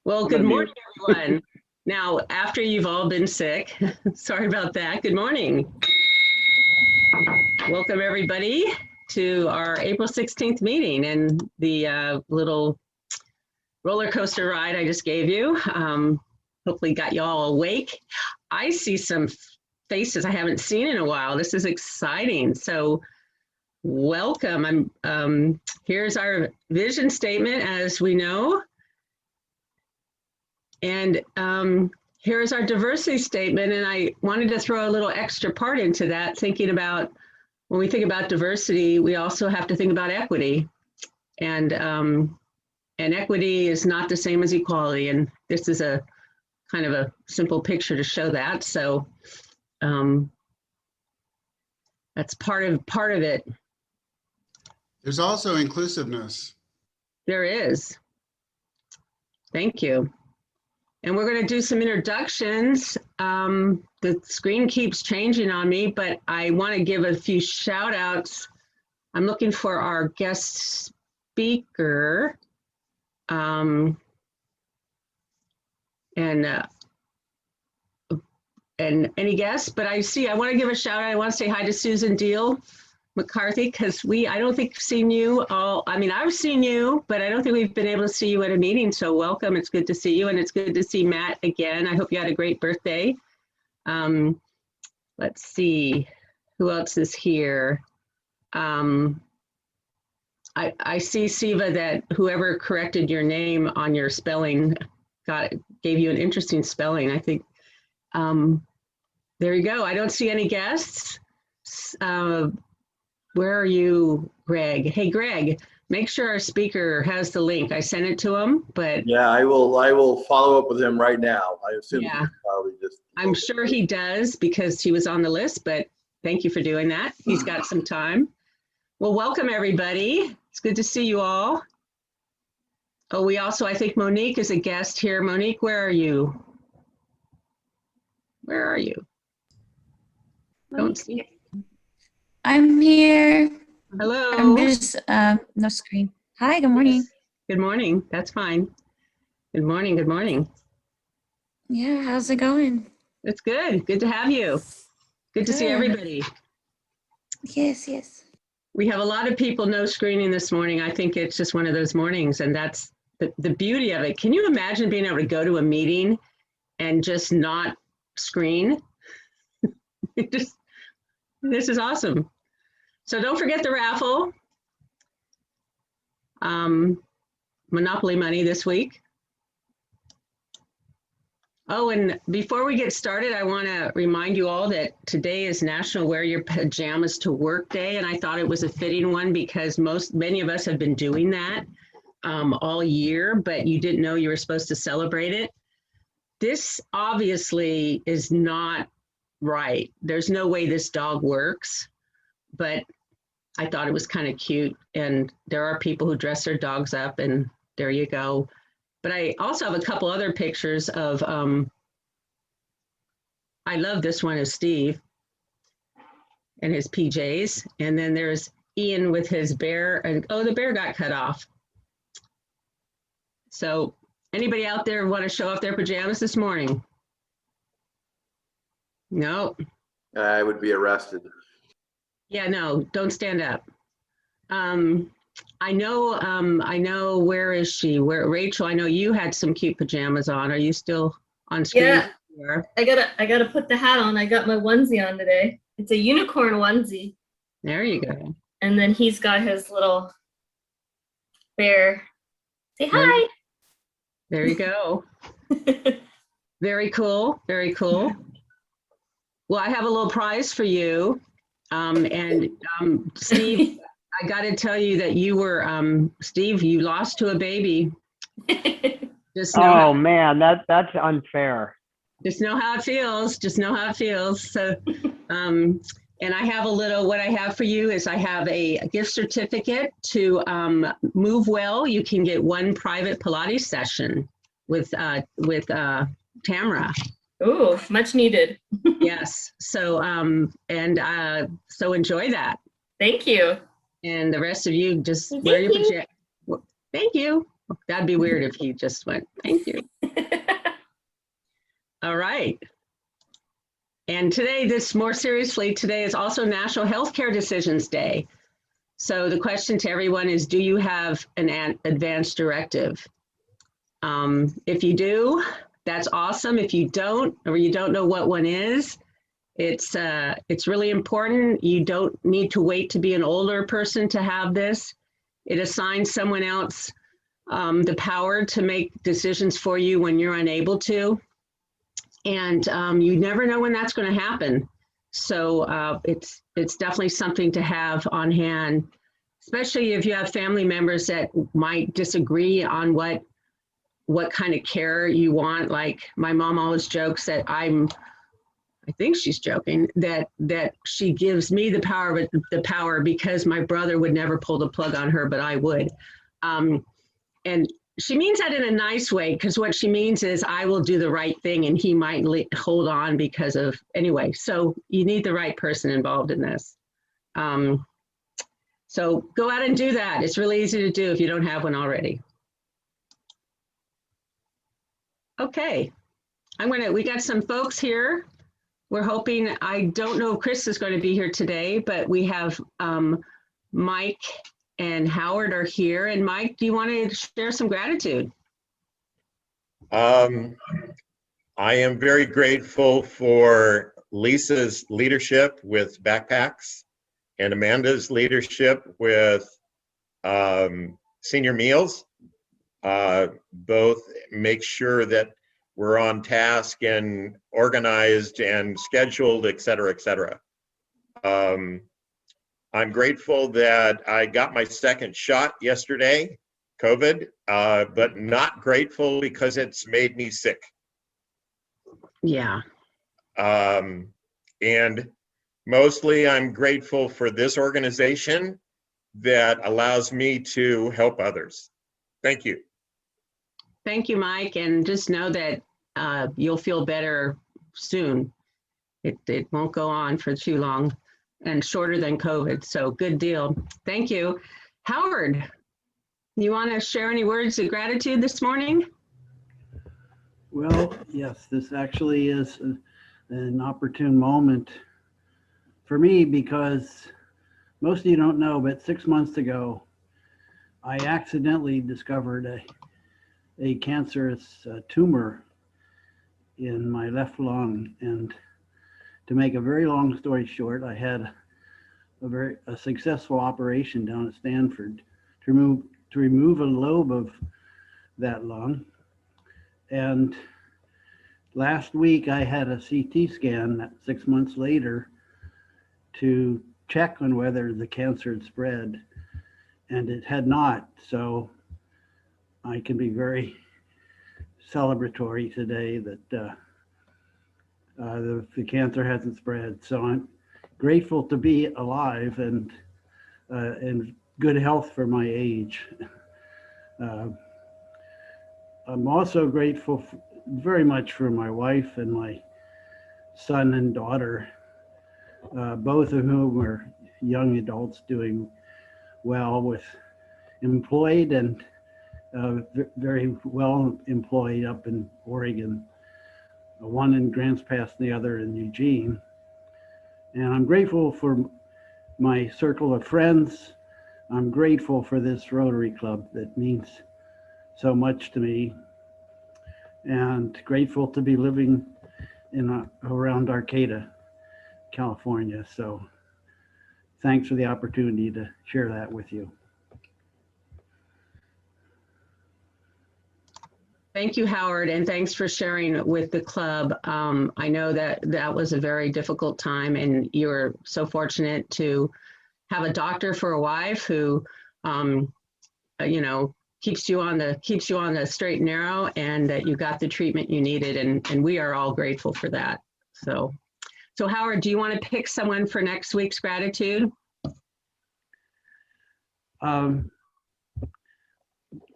Well, good morning, everyone. Now, after you've all been sick, sorry about that. Good morning. Welcome, everybody, to our April 16th meeting and the little roller coaster ride I just gave you. Hopefully got you all awake. I see some faces I haven't seen in a while. This is exciting. So welcome. Here's our vision statement, as we know. And here's our diversity statement. And I wanted to throw a little extra part into that, thinking about when we think about diversity, we also have to think about equity. And equity is not the same as equality. And this is a kind of a simple picture to show that. So that's part of it. There's also inclusiveness. There is. Thank you. And we're going to do some introductions. The screen keeps changing on me, but I want to give a few shout outs. I'm looking for our guest speaker. And any guests, but I want to give a shout out. I want to say hi to Susan Diehl-McCarthy, because I don't think I've seen you all. I mean, I've seen you, but I don't think we've been able to see you at a meeting. So welcome. It's good to see you. And it's good to see Matt again. I hope you had a great birthday. Let's see who else is here. I see, Siva, that whoever corrected your name on your spelling gave you an interesting spelling. I think, there you go. I don't see any guests. Where are you, Greg? Hey, Greg, make sure our speaker has the link. I sent it to him, but yeah, I will follow up with him right now. I assume yeah, he's probably just. I'm sure he does because he was on the list, but thank you for doing that. He's got some time. Well, welcome everybody. It's good to see you all. Oh, we also, I think Monique is a guest here. Monique, where are you? Where are you? Don't see. I'm here. Hello. I'm just no screen. Hi, good morning. Yes. Good morning. That's fine. Good morning. Good morning. Yeah, how's it going? It's good. Good to have you. Good to see everybody. Yes, yes. We have a lot of people no screening this morning. I think it's just one of those mornings, and that's the beauty of it. Can you imagine being able to go to a meeting and just not screen? This is awesome. So don't forget the raffle. Monopoly money this week. Oh, and before we get started, I want to remind you all that today is National Wear Your Pajamas to Work Day, and I thought it was a fitting one because many of us have been doing that all year, but you didn't know you were supposed to celebrate it. This obviously is not right. There's no way this dog works, but I thought it was kind of cute, and there are people who dress their dogs up, and there you go. But I also have a couple other pictures of, I love this one of Steve and his PJs. And then there's Ian with his bear, and oh, the bear got cut off. So anybody out there want to show off their pajamas this morning? No. I would be arrested. Yeah, no, don't stand up. I know, where is she? Rachel, I know you had some cute pajamas on. Are you still on screen? Yeah, here? I gotta put the hat on. I got my onesie on today. It's a unicorn onesie. There you go. And then he's got his little bear. Say hi. There you go. Very cool, very cool. Well, I have a little prize for you. Steve, I got to tell you that you were, Steve, you lost to a baby. Just know man, that's unfair. Just know how it feels. Just know how it feels. So, and I have what I have for you is I have a gift certificate to Move Well. You can get one private Pilates session with Tamara. Oh, much needed. Yes. So, so enjoy that. Thank you. And the rest of you just wear your pajamas. Thank you. That'd be weird if he just went, thank you. All right. And today, more seriously, today is also National Healthcare Decisions Day. So the question to everyone is, do you have an advance directive? If you do, that's awesome. If you don't, or you don't know what one is, it's really important. You don't need to wait to be an older person to have this. It assigns someone else the power to make decisions for you when you're unable to. And you never know when that's going to happen. So it's definitely something to have on hand, especially if you have family members that might disagree on what kind of care you want. Like my mom always jokes that I think she's joking, that she gives me the power because my brother would never pull the plug on her, but I would. And she means that in a nice way, because what she means is I will do the right thing and he might hold on because of, anyway, so you need the right person involved in this. So go out and do that. It's really easy to do if you don't have one already. Okay, we got some folks here. We're hoping, I don't know if Chris is going to be here today, but we have Mike and Howard are here. And Mike, do you want to share some gratitude? I am very grateful for Lisa's leadership with backpacks and Amanda's leadership with senior meals. Both make sure that we're on task and organized and scheduled, et cetera, et cetera. I'm grateful that I got my second shot yesterday, COVID, but not grateful because it's made me sick. Yeah. And mostly I'm grateful for this organization that allows me to help others. Thank you. Thank you, Mike. And just know that you'll feel better soon. It won't go on for too long and shorter than COVID. So good deal. Thank you. Howard, you want to share any words of gratitude this morning? Well, yes, this actually is an opportune moment for me because most of you don't know, but 6 months ago, I accidentally discovered a cancerous tumor in my left lung. And to make a very long story short, I had a successful operation down at Stanford to remove a lobe of that lung. And last week I had a CT scan 6 months later to check on whether the cancer had spread, and it had not. So I can be very celebratory today that the cancer hasn't spread. So I'm grateful to be alive and in good health for my age. I'm also grateful very much for my wife and my son and daughter, both of whom are young adults doing well, with employed and very well employed up in Oregon, one in Grants Pass, the other in Eugene. And I'm grateful for my circle of friends. I'm grateful for this Rotary Club that means so much to me, and grateful to be living around Arcata, California. So thanks for the opportunity to share that with you. Thank you, Howard, and thanks for sharing with the club. I know that was a very difficult time, and you were so fortunate to have a doctor for a wife who, you know, keeps you on the straight and narrow, and that you got the treatment you needed, and we are all grateful for that. So Howard, do you want to pick someone for next week's gratitude? I'm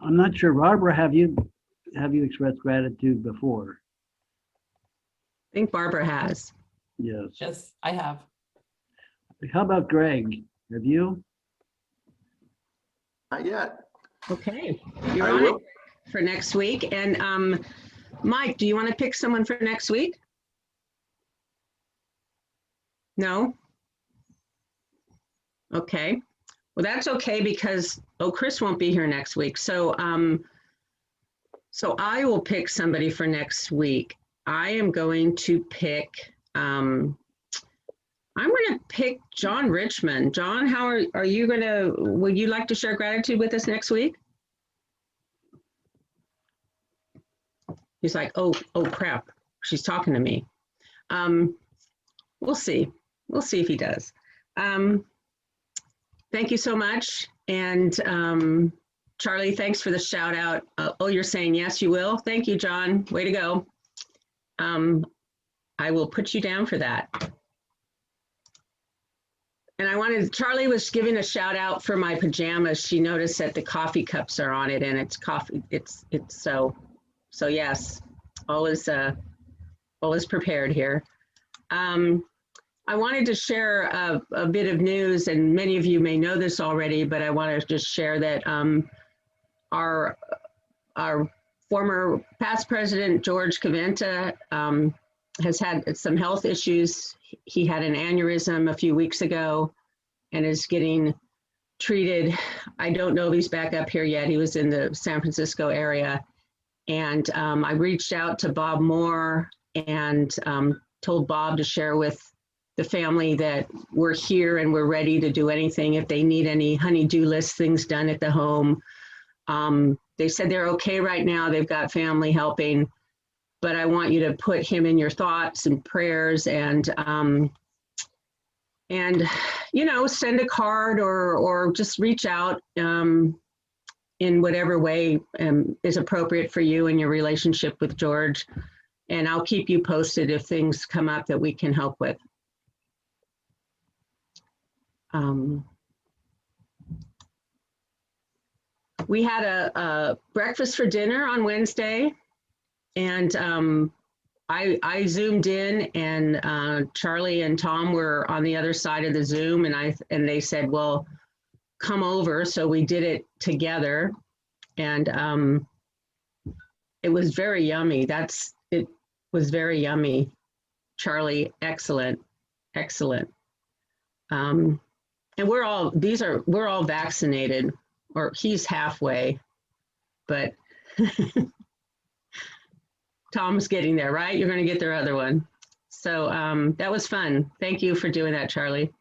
not sure, Barbara, have you expressed gratitude before? I think Barbara has. Yes. Yes, I have. How about Greg? Have you? Not yet. Okay, you're I on will. it for next week. And Mike, do you want to pick someone for next week? No? Okay. Well, that's okay because, oh, Chris won't be here next week. So, so I will pick somebody for next week. I am going to pick, I'm going to pick John Richmond. John, how are you going to, would you like to share gratitude with us next week? He's like, oh crap, she's talking to me. We'll see. We'll see if he does. Thank you so much. And Charlie, thanks for the shout out. Oh, you're saying yes, you will. Thank you, John. Way to go. I will put you down for that. And I wanted, Charlie was giving a shout out for my pajamas. She noticed that the coffee cups are on it and it's coffee. It's so yes, always prepared here. I wanted to share a bit of news, and many of you may know this already, but I want to just share that our former past president, George Caventa, has had some health issues. He had an aneurysm a few weeks ago and is getting treated. I don't know if he's back up here yet. He was in the San Francisco area. And I reached out to Bob Moore and told Bob to share with the family that we're here and we're ready to do anything if they need any honey-do list things done at the home. They said they're okay right now. They've got family helping, but I want you to put him in your thoughts and prayers and you know, send a card or just reach out in whatever way is appropriate for you and your relationship with George. And I'll keep you posted if things come up that we can help with. We had a breakfast for dinner on Wednesday, and I zoomed in, and Charlie and Tom were on the other side of the Zoom, and they said, well, come over. So we did it together, and it was very yummy. It was very yummy. Charlie, excellent. And we're all vaccinated, or he's halfway, but Tom's getting there, right? You're going to get their other one. So that was fun. Thank you for doing that, Charlie.